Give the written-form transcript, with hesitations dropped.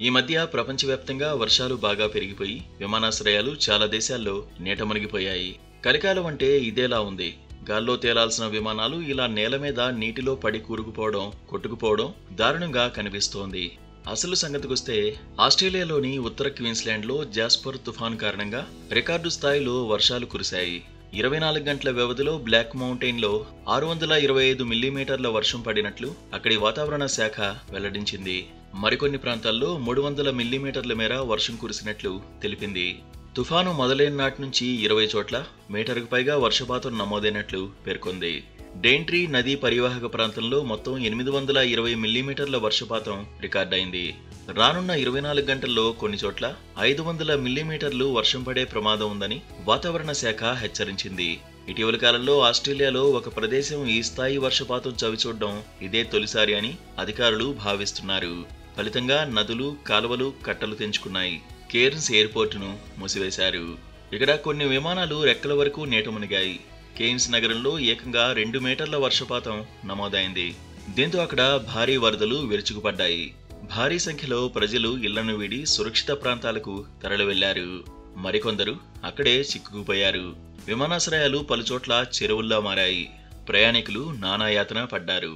ఈ మధ్య ప్రపంచవ్యాప్తంగా వర్షాలు బాగా పెరిగిపోయి విమానాశ్రయాలు చాలా దేశాల్లో నీట మునిగిపోయాయి. కలికాలం అంటే ఇదేలా ఉంది. గాల్లో తేలాల్సిన విమానాలు ఇలా నేల మీద నీటిలో పడి కూరుకుపోవడం, కొట్టుకుపోవడం దారుణంగా కనిపిస్తోంది. అసలు సంగతికొస్తే ఆస్ట్రేలియాలోని ఉత్తర క్వీన్స్లాండ్లో జాస్పర్ తుఫాను కారణంగా రికార్డు స్థాయిలో వర్షాలు కురిశాయి. 24 గంటల వ్యవధిలో బ్లాక్ మౌంటైన్లో 625 మిల్లీమీటర్ల వర్షం పడినట్లు అక్కడి వాతావరణ శాఖ వెల్లడించింది. మరికొన్ని ప్రాంతాల్లో 300 మిల్లీమీటర్ల మేర వర్షం కురిసినట్లు తెలిపింది. తుఫాను మొదలైన నాటి నుంచి 20 చోట్ల మీటరుకు పైగా వర్షపాతం నమోదైనట్లు పేర్కొంది. డెయింట్రీ నదీ పరివాహక ప్రాంతంలో మొత్తం 820 మిల్లీమీటర్ల వర్షపాతం రికార్డైంది. రానున్న 24 గంటల్లో కొన్ని చోట్ల 500 మిల్లీమీటర్లు వర్షం పడే ప్రమాదం ఉందని వాతావరణ శాఖ హెచ్చరించింది. ఇటీవల కాలంలో ఆస్ట్రేలియాలో ఒక ప్రదేశం ఈ స్థాయి వర్షపాతం చవిచూడడం ఇదే తొలిసారి అని అధికారులు భావిస్తున్నారు. ఫలితంగా నదులు, కాలువలు కట్టలు తెంచుకున్నాయి. కేర్న్స్ ఎయిర్పోర్టును మూసివేశారు. ఇక్కడ కొన్ని విమానాలు రెక్కల వరకు నీట మునిగాయి. కేర్న్స్ నగరంలో ఏకంగా 2 మీటర్ల వర్షపాతం నమోదైంది. దీంతో అక్కడ భారీ వరదలు విరుచుకుపడ్డాయి. భారీ సంఖ్యలో ప్రజలు ఇళ్లను వీడి సురక్షిత ప్రాంతాలకు తరలి వెళ్లారు. మరికొందరు అక్కడే చిక్కుకుపోయారు. విమానాశ్రయాలు పలుచోట్ల చెరువుల్లా మారాయి. ప్రయాణికులు నానాయాతన పడ్డారు.